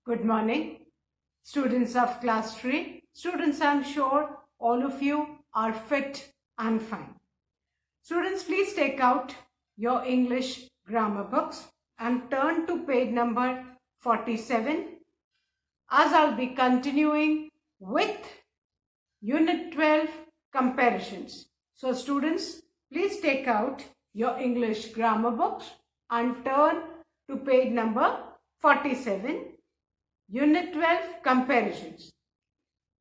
Good morning, students of class 3. Students, I'm sure all of you are fit and fine. Students, please take out your English grammar books and turn to page number 47, as I'll be continuing with Unit 12 comparisons. So students, please take out your English grammar books and turn to page number 47, Unit 12 comparisons.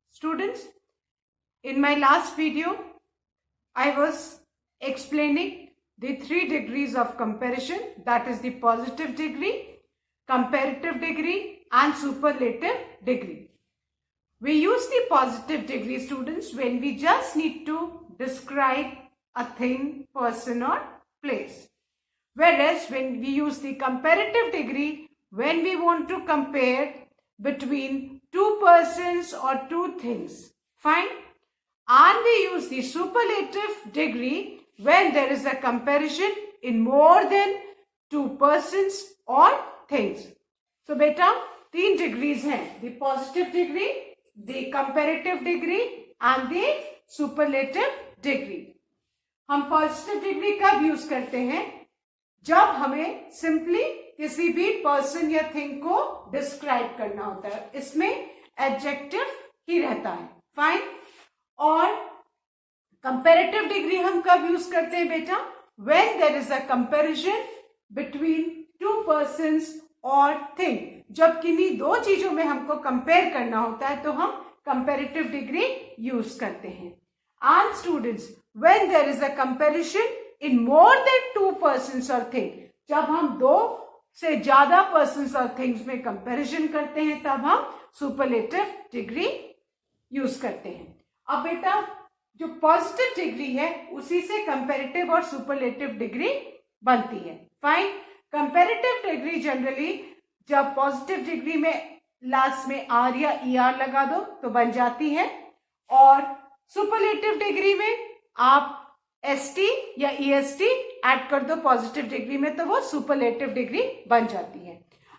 Students, in my last video, I was explaining the 3 degrees of comparison, that is the positive degree, comparative degree and superlative degree. We use the positive degree, students, when we just need to describe a thing, person or place. Whereas when we use the comparative degree, when we want to compare between 2 persons or 2 things. Fine. And we use the superlative degree when there is a comparison in more than 2 persons or things. So beta, 3 degrees हैं, the positive degree, the comparative degree and the superlative degree. हम positive degree कब use करते हैं? जब हमें simply किसी भी person या थिंग को डिस्क्राइब करना होता है, इसमें एडजेक्टिव ही रहता है. फाइन. और कंपैरेटिव डिग्री हम कब यूज करते हैं बेटा? When there is a comparison between 2 persons और थिंग. जब किन्हीं 2 चीजों में हमको कंपेयर करना होता है तो हम कंपैरेटिव डिग्री यूज करते हैं. And students, when there is a comparison in more than 2 persons और थिंग, जब हम 2 से ज्यादा पर्सन्स और थिंग्स में कंपैरिजन करते हैं तब हम सुपरलेटिव डिग्री यूज करते हैं. अब बेटा, जो पॉजिटिव डिग्री है उसी से कंपैरेटिव और सुपरलेटिव डिग्री बनती है. फाइन. कंपैरेटिव डिग्री जनरली जब पॉजिटिव डिग्री में लास्ट में आर या ER लगा दो तो बन जाती है, और सुपरलेटिव डिग्री में आप ST या EST ऐड कर दो पॉजिटिव डिग्री में तो वो सुपरलेटिव डिग्री बन जाती है.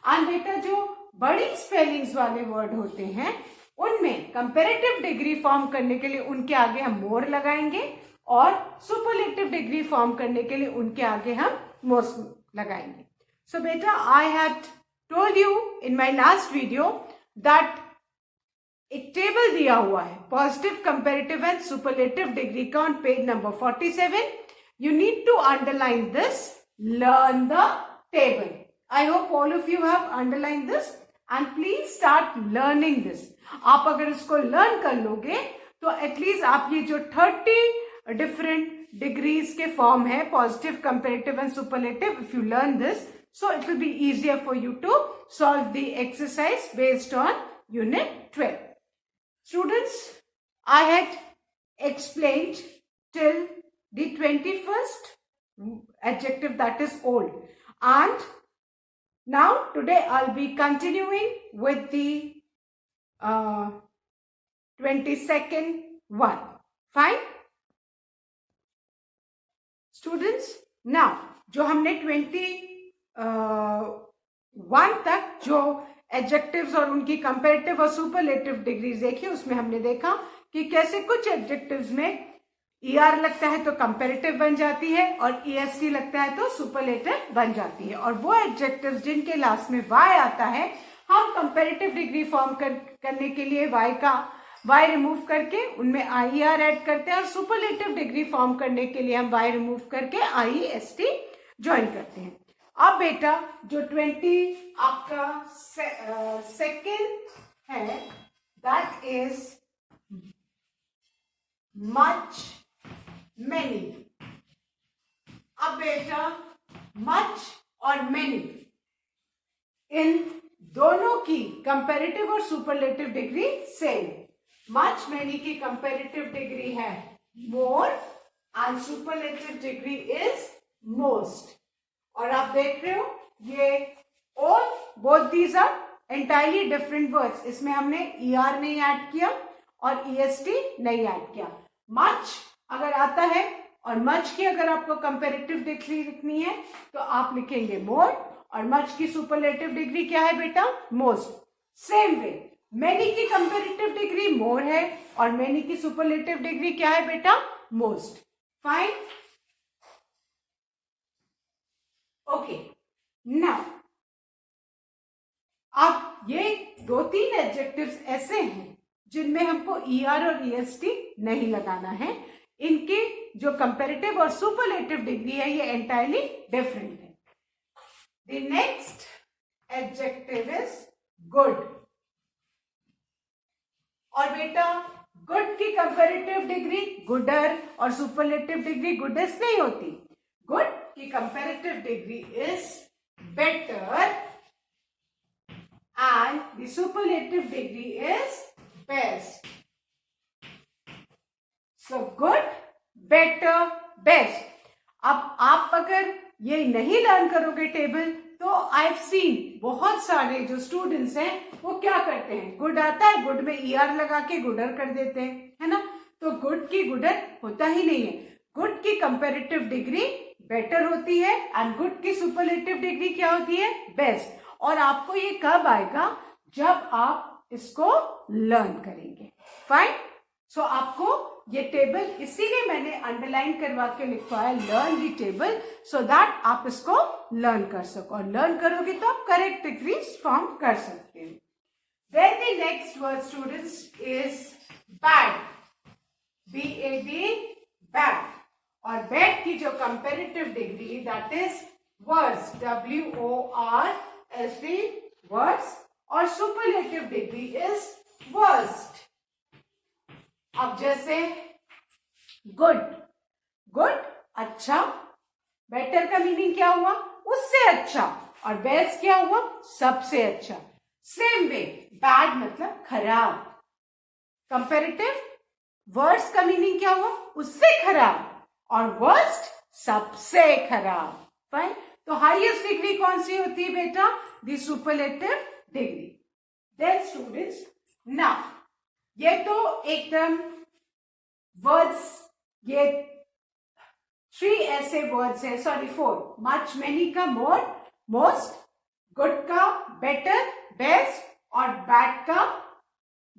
एंड बेटा, जो बड़ी स्पेलिंग्स वाले वर्ड होते हैं उनमें कंपैरेटिव डिग्री फॉर्म करने के लिए उनके आगे हम मोर लगाएंगे और सुपरलेटिव डिग्री फॉर्म करने के लिए उनके आगे हम मोस्ट लगाएंगे. सो बेटा, I had told you in my last video that एक टेबल दिया हुआ है positive, comparative and superlative degree का on page number 47. You need to underline this, learn the table. I hope all of you have underline this and please start learning this. आप अगर इसको learn कर लोगे तो एटलीस्ट आप ये जो 30 डिफरेंट डिग्रीज के फॉर्म है positive, comparative and superlative, if you learn this, so it will be easier for you to solve the exercise based on Unit 12. Students, I had explained till the 21st adjective, that is old, and now today I'll be continuing with the 22nd one. Fine. Students, now जो हमने 21 तक जो adjectives और उनकी comparative और superlative degrees देखी, उसमें हमने देखा कि कैसे कुछ एडजेक्टिव्स में ER लगता है तो कंपैरेटिव बन जाती है और EST लगता है तो सुपरलेटिव बन जाती है. और वो एडजेक्टिव्स जिनके लास्ट में Y आता है, हम कंपैरेटिव डिग्री फॉर्म करने के लिए Y रिमूव करके उनमें IER ऐड करते हैं, और सुपरलेटिव डिग्री फॉर्म करने के लिए हम Y रिमूव करके IEST ज्वाइन करते हैं. अब बेटा, जो 20 आपका सेकेंड है, दैट इज मच, मेनी. अब बेटा, मच और मेनी इन दोनों की कंपैरेटिव और superlative degree same. Much, many की कंपैरेटिव डिग्री है more and superlative degree is most. और आप देख रहे हो ये all, both these are entirely different words. इसमें हमने ER नहीं ऐड किया और EST नहीं ऐड किया. मच अगर आता है और मच की अगर आपको कंपैरेटिव डिग्री लिखनी है तो आप लिखेंगे मोर, और मच की सुपरलेटिव डिग्री क्या है बेटा? मोस्ट. सेम वे मैनी की कंपेरेटिव डिग्री मोर है और मैनी की सुपरलेटिव डिग्री क्या है बेटा? मोस्ट. फाइन. ओके. नाउ अब ये 2-3 एडजेक्टिव्स ऐसे हैं जिनमें हमको ER और EST नहीं लगाना है. इनके जो कंपेरेटिव और सुपरलेटिव डिग्री है ये एंटायरली डिफरेंट है. The next adjective is good. और बेटा गुड की कंपेरेटिव डिग्री गुडर और सुपरलेटिव डिग्री गुडेस्ट नहीं होती. गुड की comparative degree is better and the superlative degree is best. So good, better, best. अब आप अगर ये नहीं लर्न करोगे टेबल तो आई हैव सीन बहुत सारे जो स्टूडेंट्स हैं वो क्या करते हैं, गुड आता है गुड में ER लगा के गुडर कर देते हैं, है ना. तो गुड की गुडर होता ही नहीं है. गुड की कंपेरेटिव डिग्री बेटर होती है एंड गुड की सुपरलेटिव डिग्री क्या होती है? बेस्ट. और आपको ये कब आएगा? जब आप इसको लर्न करेंगे. फाइन. सो आपको ये टेबल इसीलिए मैंने अंडरलाइन करवा के लिखवाया, learn the table, so that आप इसको लर्न कर सको. और लर्न करोगे तो आप करेक्ट डिग्रीज फॉर्म कर सकते हो. Then the next word students is bad. BAD, bad. और बैड की जो comparative degree that is worse. WORST, worse. और सुपरलेटिव डिग्री इज वर्स्ट. अब जैसे गुड. गुड अच्छा. बेटर का मीनिंग क्या हुआ? उससे अच्छा. और बेस्ट क्या हुआ? सबसे अच्छा. सेम वे बैड मतलब खराब. कंपेरेटिव वर्स्ट का मीनिंग क्या हुआ? उससे खराब. और वर्स्ट सबसे खराब. फाइन. तो हाईएस्ट डिग्री कौन सी होती है बेटा? The superlative degree. Then students now ये तो एकदम वर्ड्स, ये 3 ऐसे वर्ड्स है, सॉरी 4. मच, मेनी का मोर, मोस्ट. गुड का बेटर, बेस्ट. और बैड का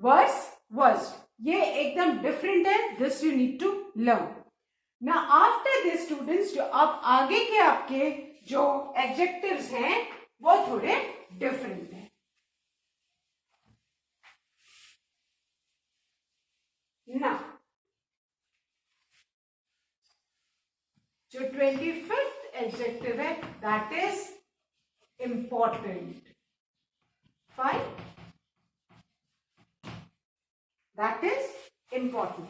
वर्स, वर्स्ट. ये एकदम डिफरेंट है. This you need to learn. ना आफ्टर दिस स्टूडेंट्स जो अब आगे के आपके जो एडजेक्टिव्स हैं वो थोड़े डिफरेंट हैं. ना जो 25th एडजेक्टिव है that is important. Fine. That is important.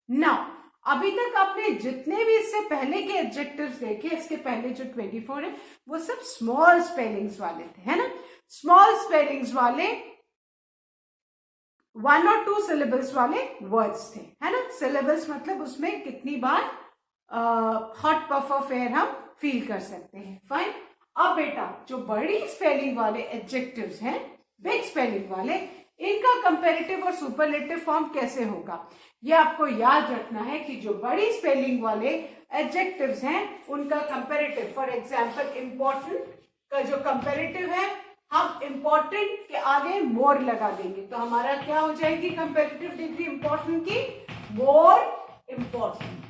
Now अभी तक आपने जितने भी इससे पहले के एडजेक्टिव्स देखे, इसके पहले जो 24 है वो सब स्मॉल स्पेलिंग्स वाले थे, है ना. स्मॉल स्पेलिंग्स वाले 1 और 2 सिलेबल्स वाले वर्ड्स थे, है ना. सिलेबल्स मतलब उसमें कितनी बार हॉट पफ ऑफ एयर हम फील कर सकते हैं. फाइन. अब बेटा जो बड़ी स्पेलिंग वाले एडजेक्टिव्स हैं, बिग स्पेलिंग वाले, इनका कंपेरेटिव और सुपरलेटिव फॉर्म कैसे होगा ये आपको याद रखना है कि जो बड़ी स्पेलिंग वाले एडजेक्टिव्स हैं उनका कंपेरेटिव, फॉर एग्जांपल इंपॉर्टेंट का जो कंपेरेटिव है हम इंपॉर्टेंट के आगे मोर लगा देंगे तो हमारा क्या हो जाएगी कंपेरेटिव डिग्री इंपॉर्टेंट की? More important.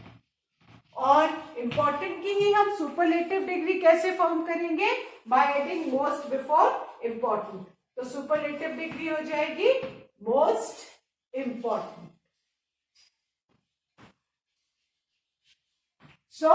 और इंपॉर्टेंट की ही हम सुपरलेटिव डिग्री कैसे फॉर्म करेंगे? By adding most before important. तो सुपरलेटिव डिग्री हो जाएगी मोस्ट इंपॉर्टेंट. सो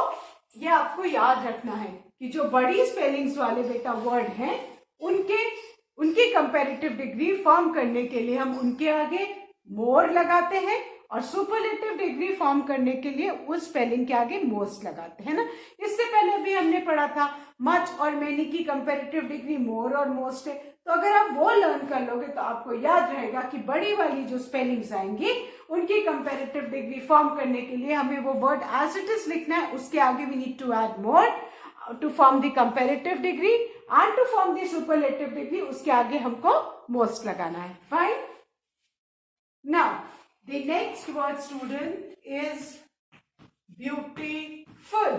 ये आपको याद रखना है कि जो बड़ी स्पेलिंग्स वाले बेटा वर्ड हैं उनकी कंपैरेटिव डिग्री फॉर्म करने के लिए हम उनके आगे मोर लगाते हैं और सुपरलेटिव डिग्री फॉर्म करने के लिए उस स्पेलिंग के आगे मोस्ट लगाते हैं ना. इससे पहले भी हमने पढ़ा था मच और मेनी की कंपैरेटिव डिग्री मोर और मोस्ट है. तो अगर आप वो लर्न कर लोगे तो आपको याद रहेगा कि बड़ी वाली जो स्पेलिंग्स आएंगी उनकी कंपैरेटिव डिग्री फॉर्म करने के लिए हमें वो वर्ड एज इट इज लिखना है, उसके आगे we need to add more to form the comparative degree and to form the superlative degree उसके आगे हमको मोस्ट लगाना है. Fine. Now the next word student is beautiful.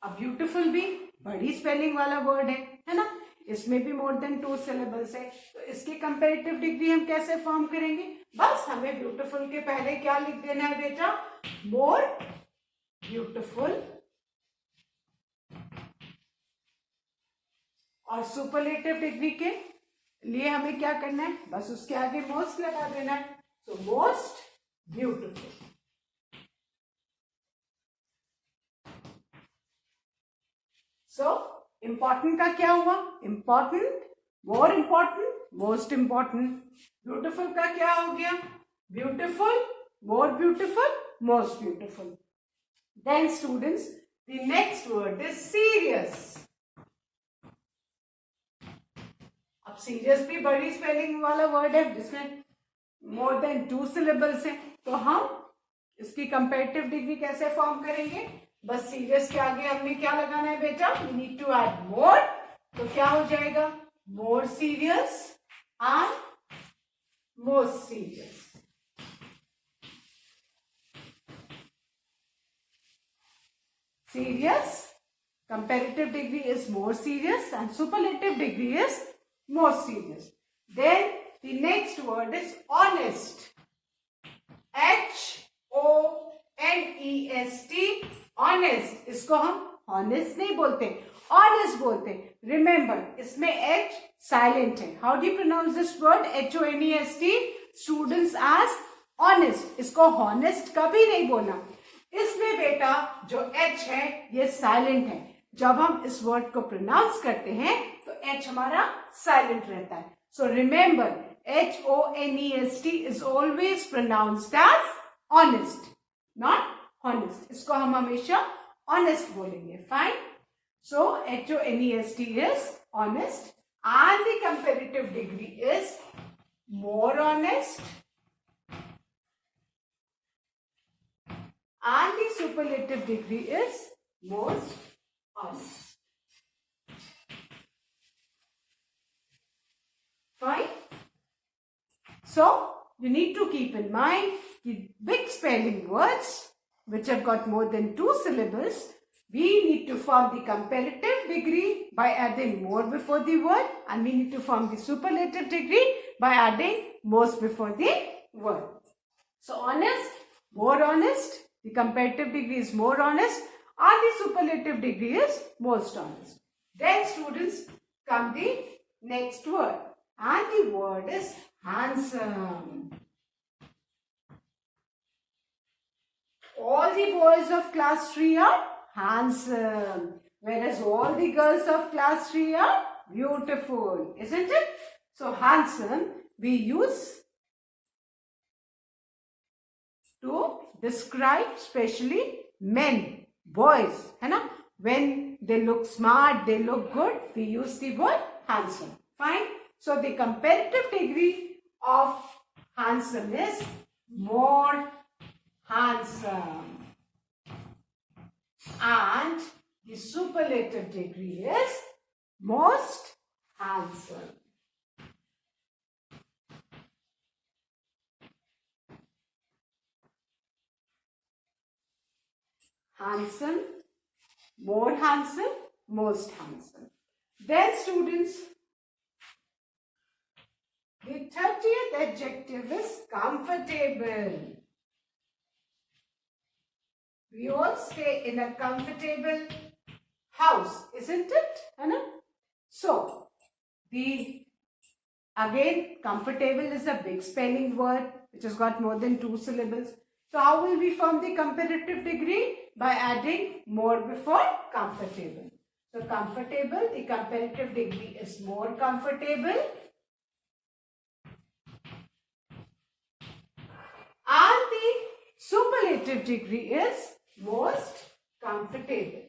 अब ब्यूटीफुल भी बड़ी स्पेलिंग वाला वर्ड है ना, इसमें भी मोर देन 2 सिलेबल्स है, तो इसकी कंपेरेटिव डिग्री हम कैसे फॉर्म करेंगे? बस हमें ब्यूटीफुल के पहले क्या लिख देना है बेटा? मोर ब्यूटीफुल, और सुपरलेटिव डिग्री के लिए हमें क्या करना है? बस उसके आगे मोस्ट लगा देना है, so most beautiful. So important का क्या हुआ? Important, more important, most important. Beautiful का क्या हो गया? Beautiful, more beautiful, most beautiful. Then students, the next word is serious. अब सीरियस भी बड़ी स्पेलिंग वाला वर्ड है जिसमें मोर देन 2 सिलेबल्स है, तो हम इसकी कंपेरेटिव डिग्री कैसे फॉर्म करेंगे? बस सीरियस के आगे हमने क्या लगाना है बेटा? We need to add more, तो क्या हो जाएगा? More serious and most serious. Serious, comparative degree is more serious and superlative degree is more serious. Then the next word is honest. Honest, honest. इसको हम honest नहीं बोलते, honest बोलते। Remember, इसमें H silent है। How do you pronounce this word? Honest. Students ask honest. इसको honest कभी नहीं बोलना। इसमें बेटा जो H है ये साइलेंट है, जब हम इस वर्ड को प्रोनाउंस करते हैं तो H हमारा साइलेंट रहता है। So remember, HONEST is always pronounced as honest, not honest. इसको हम हमेशा ऑनेस्ट बोलेंगे। Fine. So HONEST is honest and the comparative degree is more honest and the superlative degree is most honest. Fine. So you need to keep in mind the big spelling words which have got more than 2 syllables. We need to form the comparative degree by adding more before the word, and we need to form the superlative degree by adding most before the word. So honest, more honest. The comparative degree is more honest and the superlative degree is most honest. Then students, come the next word, and the word is handsome. All the boys of class 3 are handsome, whereas all the girls of class 3 are beautiful, isn't it? So handsome we use to describe especially men, boys, है ना? When they look smart, they look good, we use the word handsome. Fine. So the comparative degree of handsome is more handsome, and the superlative degree is most handsome. Handsome, more handsome, most handsome. Then students, the 30th adjective is comfortable. We all stay in a comfortable house, isn't it? Anna? So, again, comfortable is a big spelling word which has got more than 2 syllables. So how will we form the comparative degree? By adding more before comfortable. So comfortable, the comparative degree is more comfortable. And the superlative degree is most comfortable.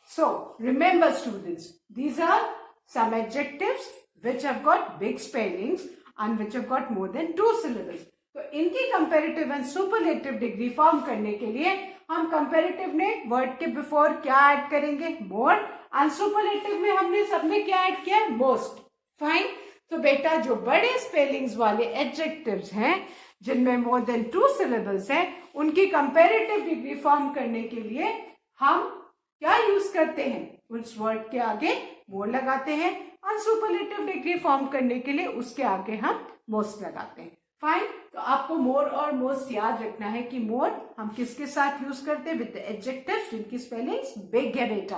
So remember students, these are some adjectives which have got big spellings and which have got more than 2 syllables. तो इनकी comparative and superlative degree form करने के लिए हम comparative में word के before क्या add करेंगे? more, and superlative में हमने सब में क्या add किया? most. Fine. तो बेटा जो बड़े spellings वाले adjectives हैं जिनमें मोर देन 2 syllables हैं, उनकी कंपैरेटिव डिग्री फॉर्म करने के लिए हम क्या यूज करते हैं? उस वर्ड के आगे मोर लगाते हैं, और सुपरलेटिव डिग्री फॉर्म करने के लिए उसके आगे हम मोस्ट लगाते हैं। फाइन, तो आपको मोर और मोस्ट याद रखना है कि मोर हम किसके साथ यूज करते हैं? विद एडजेक्टिव्स जिनकी स्पेलिंग्स बिग है बेटा,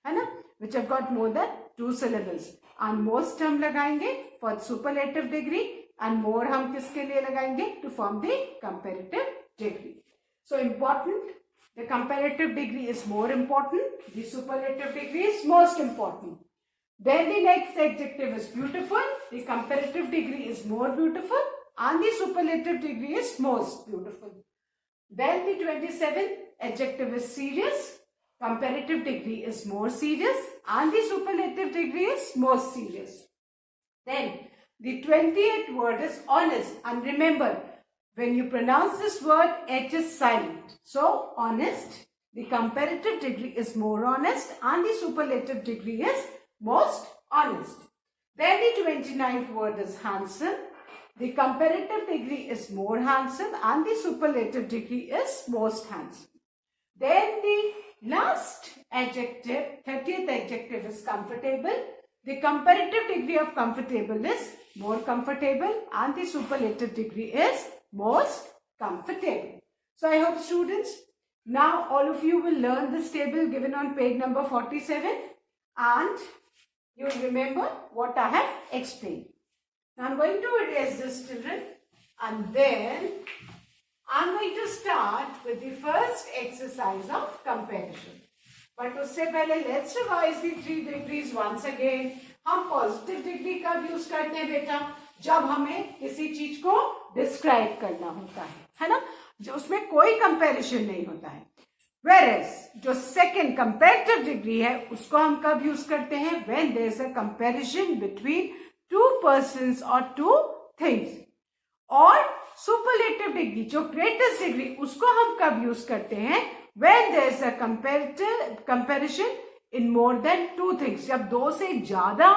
है ना, which have got more than 2 syllables। And most हम लगाएंगे for superlative degree, and more हम किसके लिए लगाएंगे? To form the comparative degree. So important, the comparative degree is more important, the superlative degree is most important. Then the next adjective is beautiful, the comparative degree is more beautiful, and the superlative degree is most beautiful. Then the 27th adjective is serious, comparative degree is more serious, and the superlative degree is most serious. Then the 28th word is honest, and remember, when you pronounce this word, H is silent. So, honest, the comparative degree is more honest, and the superlative degree is most honest. Then the 29th word is handsome. The comparative degree is more handsome, and the superlative degree is most handsome. Then the last adjective, 30th adjective is comfortable. The comparative degree of comfortable is more comfortable, and the superlative degree is most comfortable. So I hope students, now all of you will learn this table given on page number 47, and you will remember what I have explained. Now I'm going to erase this, children, and then I'm going to start with the first exercise of comparison. But उससे पहले let's revise the 3 degrees once again. हम positive degree कब use करते हैं बेटा? जब हमें किसी चीज को डिस्क्राइब करना होता है ना, जो उसमें कोई कंपैरिजन नहीं होता है। Whereas जो सेकेंड कंपैरेटिव डिग्री है उसको हम कब यूज करते हैं? When there is a comparison between 2 persons or 2 things. और सुपरलेटिव डिग्री जो ग्रेटेस्ट डिग्री उसको हम कब यूज करते हैं? When there is a comparison in more than 2 things. जब 2 से ज्यादा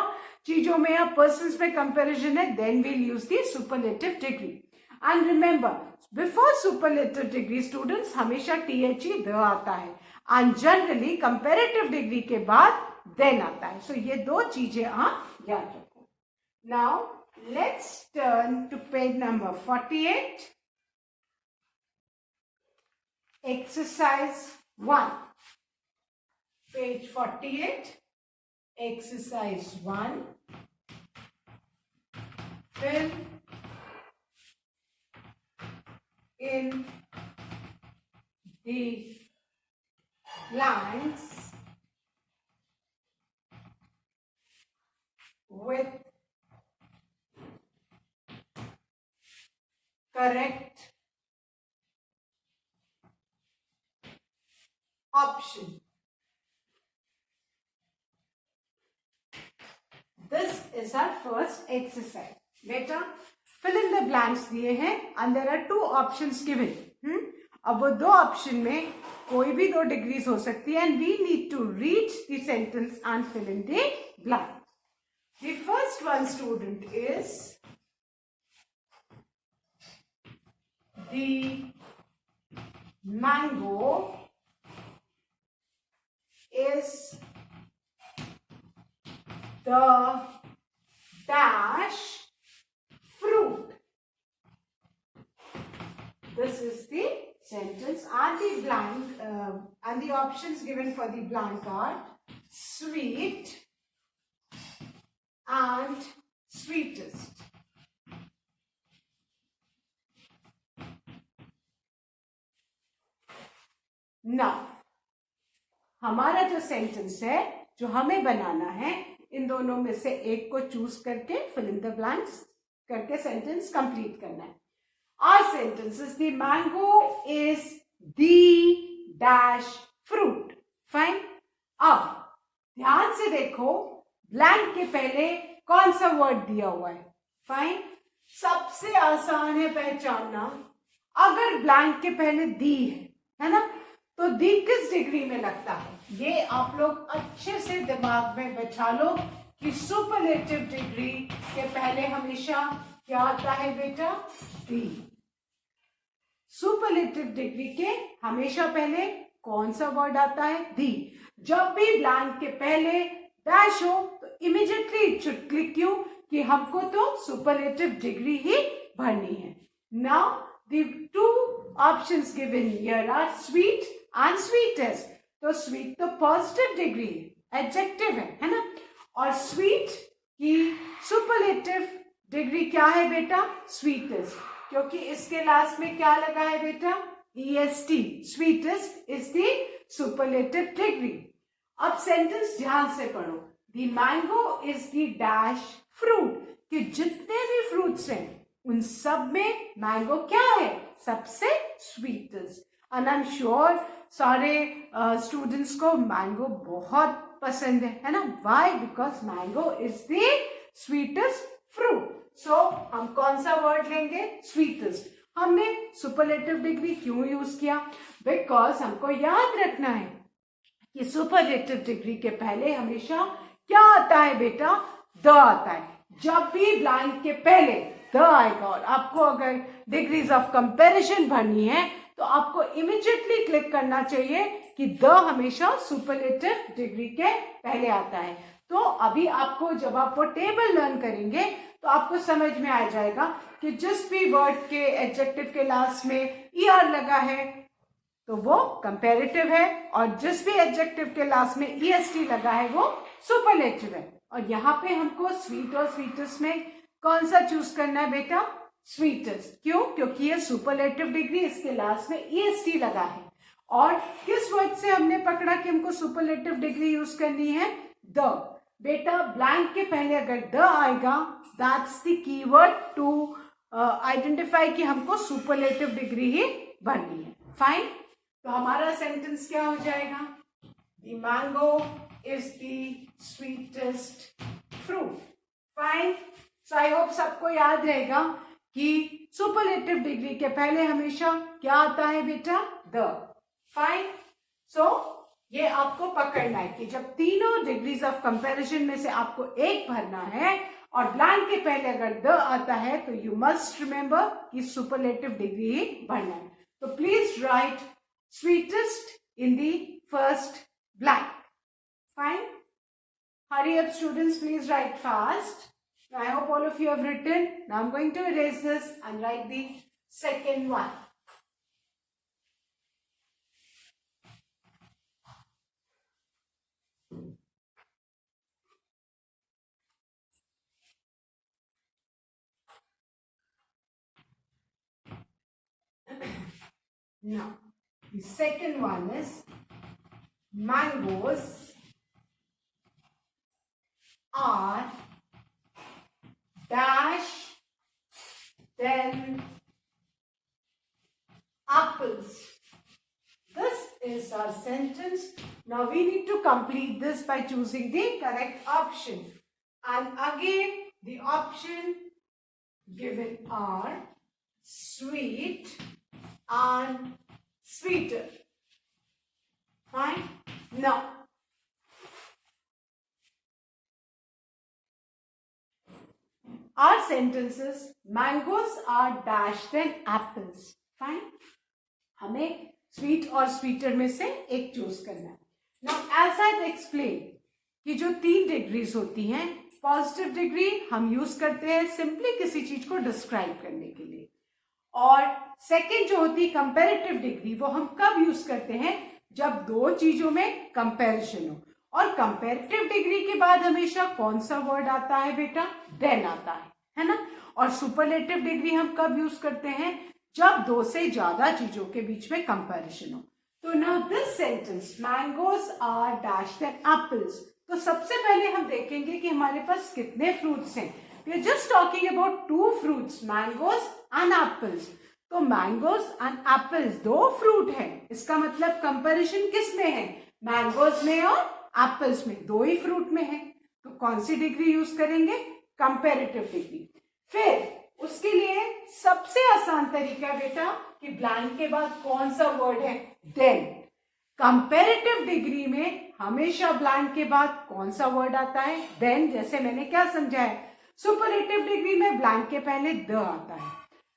चीजों में या पर्सन्स में कंपैरिजन है, then we'll use the superlative degree. And remember, before superlative degree students हमेशा THE the आता है, and generally comparative degree के बाद then आता है. So ये 2 चीजें आप याद रखो. Now let's turn to page number 48. Exercise 1. Page 48. Exercise 1. Fill in the blanks with correct option. This is our first exercise. Beta, fill in the blanks दिए हैं and there are 2 options given. अब वो 2 option में कोई भी 2 degrees हो सकती है and we need to read the sentence and fill in the blank. The first one, student, is the mango is the dash fruit. This is the sentence, and the blank and the options given for the blank are sweet and sweetest. Now, हमारा जो sentence है जो हमें बनाना है, इन दोनों में से एक को चूज करके फिल इन द ब्लैंक्स करके सेंटेंस कंप्लीट करना है. Our sentence is the mango is the dash fruit. Fine. अब ध्यान से देखो, ब्लैंक के पहले कौन सा वर्ड दिया हुआ है. फाइन. सबसे आसान है पहचानना, अगर ब्लैंक के पहले दी है ना, तो दी किस डिग्री में लगता है. ये आप लोग अच्छे से दिमाग में बैठा लो कि सुपरलेटिव डिग्री के पहले हमेशा क्या आता है बेटा, दी. सुपरलेटिव डिग्री के हमेशा पहले कौन सा वर्ड आता है? दी। जब भी ब्लैंक के पहले डैश हो तो immediately it should click you कि हमको तो सुपरलेटिव डिग्री ही भरनी है। Now the two options given here are sweet and sweetest. तो स्वीट तो पॉजिटिव डिग्री एडजेक्टिव है ना, और स्वीट की सुपरलेटिव डिग्री क्या है बेटा? स्वीटेस्ट, क्योंकि इसके लास्ट में क्या लगा है बेटा? est। Sweetest is the superlative degree. अब सेंटेंस ध्यान से पढ़ो। The mango is the dash fruit, कि जितने भी फ्रूट्स हैं उन सब में मैंगो क्या है? सबसे sweetest. And I am sure सारे स्टूडेंट्स को मैंगो बहुत पसंद है ना? Why? Because mango is the sweetest fruit. So हम कौन सा वर्ड लेंगे? स्वीटेस्ट। हमने सुपरलेटिव डिग्री क्यों यूज किया? बिकॉज हमको याद रखना है कि सुपरलेटिव डिग्री के पहले हमेशा क्या आता है बेटा? द आता है। जब भी ब्लैंक के पहले द आएगा और आपको अगर डिग्रीज ऑफ कंपैरिजन भरनी है तो आपको इमीडिएटली क्लिक करना चाहिए कि द हमेशा सुपरलेटिव डिग्री के पहले आता है। तो अभी आपको जब आप वो टेबल लर्न करेंगे तो आपको समझ में आ जाएगा कि जिस भी वर्ड के एडजेक्टिव के लास्ट में er लगा है तो वो कंपैरेटिव है, और जिस भी एडजेक्टिव के लास्ट में est लगा है वो सुपरलेटिव है। और यहाँ पे हमको स्वीट और स्वीटेस्ट में कौन सा चूज करना है बेटा? स्वीटेस्ट। क्यों? क्योंकि ये सुपरलेटिव डिग्री, इसके लास्ट में est लगा है। और किस वर्ड से हमने पकड़ा कि हमको सुपरलेटिव डिग्री यूज करनी है? द। बेटा ब्लैंक के पहले अगर द आएगा that's the keyword to identify कि हमको सुपरलेटिव डिग्री ही भरनी है। फाइन। तो हमारा सेंटेंस क्या हो जाएगा? The mango is the sweetest fruit. Fine. So I hope सबको याद रहेगा कि सुपरलेटिव डिग्री के पहले हमेशा क्या आता है बेटा? द। फाइन। सो ये आपको पकड़ना है कि जब तीनों डिग्रीज ऑफ कंपैरिजन में से आपको एक भरना है और ब्लैंक के पहले अगर द आता है तो यू मस्ट रिमेंबर कि सुपरलेटिव डिग्री ही भरना है। तो please right sweetest in the first blank. Fine. Hurry up students, please right fast. I hope all of you have written. Now I'm going to erase this and write the second one. Now, the second one is mangoes are dash then apples. This is our sentence. Now we need to complete this by choosing the correct option. And again, the option given are sweet and sweeter. Fine. Now, our sentence is mangoes are dash than apples. Fine. हमें sweet और sweater में से एक choose करना है। Now as I explained कि जो 3 degrees होती हैं, पॉजिटिव डिग्री हम यूज करते हैं सिंपली किसी चीज को डिस्क्राइब करने के लिए, और सेकेंड जो होती है कंपैरेटिव डिग्री वो हम कब यूज करते हैं? जब दो चीजों में कंपैरिजन हो। और कंपैरेटिव डिग्री के बाद हमेशा कौन सा वर्ड आता है बेटा? देन आता है ना। और सुपरलेटिव डिग्री हम कब यूज करते हैं? जब दो से ज्यादा चीजों के बीच में कंपैरिजन हो। तो now this sentence mangoes are dash than apples. तो सबसे पहले हम देखेंगे कि हमारे पास कितने फ्रूट्स हैं। We are just talking about 2 fruits, mangoes and apples. तो मैंगोज एंड एप्पल्स 2 फ्रूट है, इसका मतलब कंपैरिजन किस में है? मैंगोज में और एप्पल्स में, 2 ही फ्रूट में है। तो कौन सी डिग्री यूज करेंगे? Comparative degree. फिर उसके लिए सबसे आसान तरीका बेटा कि ब्लैंक के बाद कौन सा वर्ड है? देन। कंपैरेटिव डिग्री में हमेशा ब्लैंक के बाद कौन सा वर्ड आता है? देन। जैसे मैंने क्या समझाया, सुपरलेटिव डिग्री में ब्लैंक के पहले द आता है।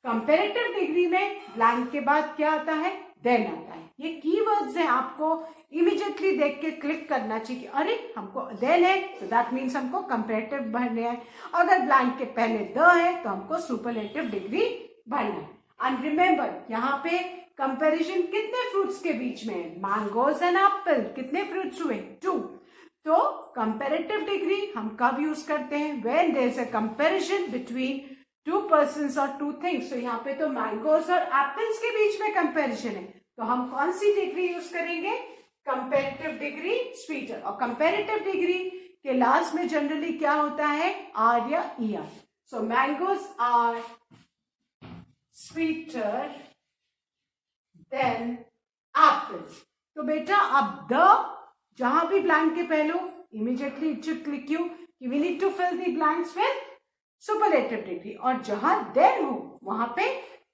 कंपैरेटिव डिग्री में ब्लैंक के बाद क्या आता है, देन आता है। ये कीवर्ड्स हैं, आपको इमीडिएटली देख के क्लिक करना चाहिए कि अरे हमको देन है तो दैट मीन्स हमको कंपैरेटिव भरने है, अगर ब्लैंक के पहले द है तो हमको सुपरलेटिव डिग्री भरना है। एंड रिमेंबर यहाँ पे कंपैरिजन कितने फ्रूट्स के बीच में है, मैंगोज एंड एप्पल, कितने फ्रूट्स हुए, 2। तो कंपैरेटिव डिग्री हम कब यूज करते हैं, when there is a comparison between two persons और टू थिंग्स। तो यहाँ पे तो मैंगोज और एप्पल्स के बीच में कंपैरिजन है, तो हम कौन सी डिग्री यूज करेंगे, कंपैरेटिव डिग्री स्वीटर। और कंपैरेटिव डिग्री के लास्ट में जनरली क्या होता है, आर या E R. So mangoes are sweeter than apples. तो बेटा अब द जहां भी ब्लैंक के पहलू immediately it should click you कि we need to fill the blanks with superlative degree, और जहां देन हो वहां पे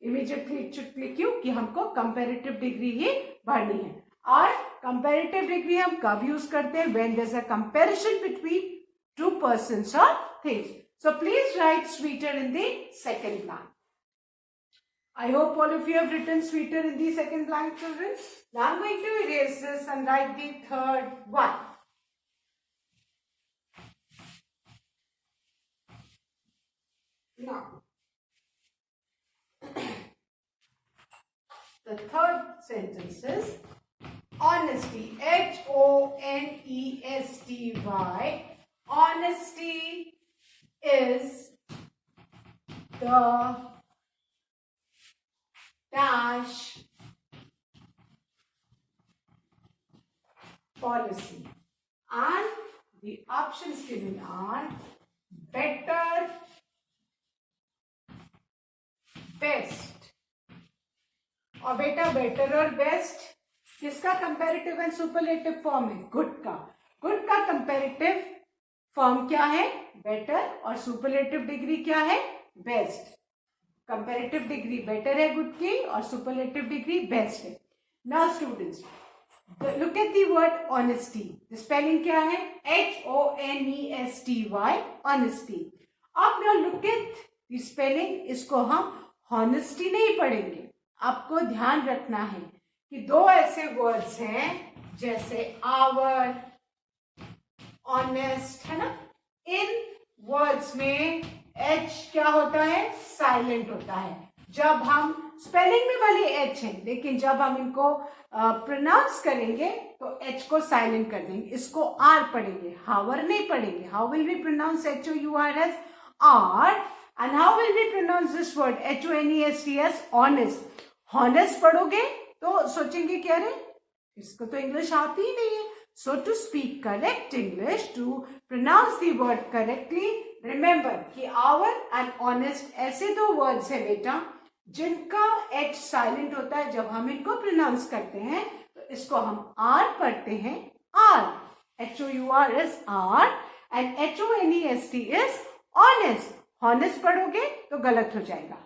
immediately it should click you कि हमको कंपैरेटिव डिग्री ही भरनी है। और कंपैरेटिव डिग्री हम कब यूज करते हैं, when there is a comparison between two persons और things. So please write sweeter in the second blank. I hope all of you have written sweeter in the second blank, children. Now I'm going to erase this and write the third one. Now, the third sentence is honesty. Honesty. Honesty is the dash policy, and the options given are better, best। और बेटा better और best किसका comparative and superlative form है, good का। Good का comparative form क्या है, better, और सुपरलेटिव डिग्री क्या है, बेस्ट। कंपैरेटिव डिग्री बेटर है गुड की और सुपरलेटिव डिग्री बेस्ट है। Now students look at the word honesty. Spelling क्या है, HONESTY, ऑनेस्टी। अब now look at the spelling, इसको हम हॉनेस्टी नहीं पढ़ेंगे। आपको ध्यान रखना है कि दो ऐसे वर्ड्स हैं जैसे आवर, ऑनेस्ट, है ना, इन वर्ड्स में एच क्या होता है, साइलेंट होता है। जब हम स्पेलिंग में भले एच है, लेकिन जब हम इनको प्रोनाउंस करेंगे तो एच को साइलेंट कर देंगे, इसको आर पढ़ेंगे, हावर नहीं पढ़ेंगे। How will we pronounce HOUR as hour, and how will we pronounce this word HONEST as honest. Honest पढ़ोगे तो सोचेंगे कि अरे इसको तो इंग्लिश आती ही नहीं है। So to speak correct English, to pronounce the word correctly, remember कि आवर एंड ऑनेस्ट ऐसे दो वर्ड्स है बेटा जिनका एच साइलेंट होता है। जब हम इनको प्रोनाउंस करते हैं तो इसको हम आर पढ़ते हैं, hour, HOUR is hour and HONEST is honest. Honest पढ़ोगे तो गलत हो जाएगा,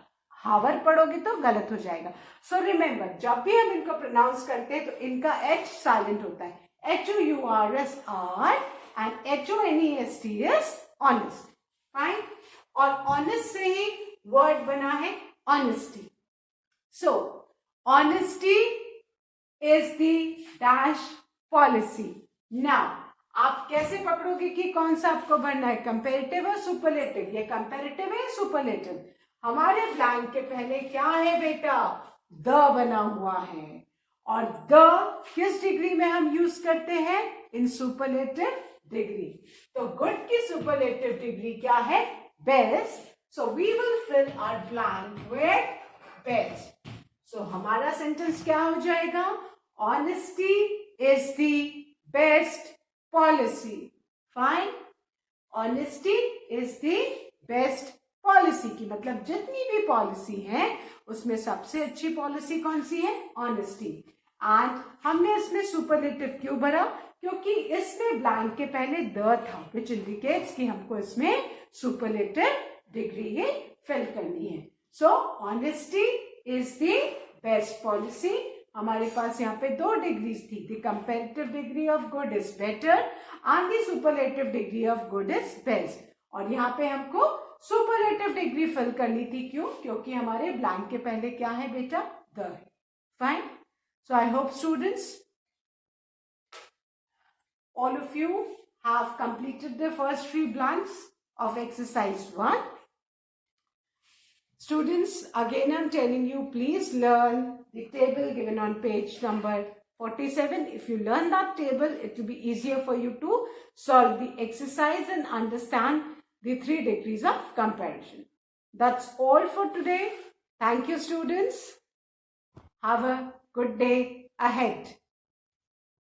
हावर पढ़ोगे तो गलत हो जाएगा। सो रिमेंबर जब भी हम इनको प्रोनाउंस करते हैं तो इनका एच साइलेंट होता है, HOUR is hour and HONEST is honest. Fine, और ऑनेस्ट से ही वर्ड बना है honesty. So honesty is the dash policy. Now आप कैसे पकड़ोगे कि कौन सा आपको भरना है, कंपैरेटिव और सुपरलेटिव। ये कंपैरेटिव है, सुपरलेटिव। हमारे ब्लैंक के पहले क्या है बेटा, द बना हुआ है, और द किस डिग्री में हम यूज करते हैं, इन सुपरलेटिव डिग्री। तो गुड की सुपरलेटिव डिग्री क्या है, best. So we will fill our blank with best. So हमारा सेंटेंस क्या हो जाएगा, honesty is the best policy. Fine, honesty is the best policy की मतलब जितनी भी पॉलिसी है उसमें सबसे अच्छी पॉलिसी कौन सी है, ऑनेस्टी। एंड हमने इसमें सुपरलेटिव क्यों भरा, क्योंकि इसमें ब्लैंक के पहले द था, विच इंडिकेट्स कि हमको इसमें सुपरलेटिव डिग्री ही फिल करनी है। So honesty is the best policy. हमारे पास यहाँ पे दो डिग्रीज थी, the comparative degree of good is better and the superlative degree of good is best. और यहाँ पे हमको सुपरलेटिव डिग्री फिल करनी थी. क्यों? क्योंकि हमारे ब्लैंक के पहले क्या है बेटा? द है. Fine. So I hope students all of you have completed the first 3 blanks of exercise 1. Students, again I'm telling you, please learn the table given on page number 47. If you learn that table, it will be easier for you to solve the exercise and understand the 3 degrees of comparison. That's all for today. Thank you, students. Have a good day ahead.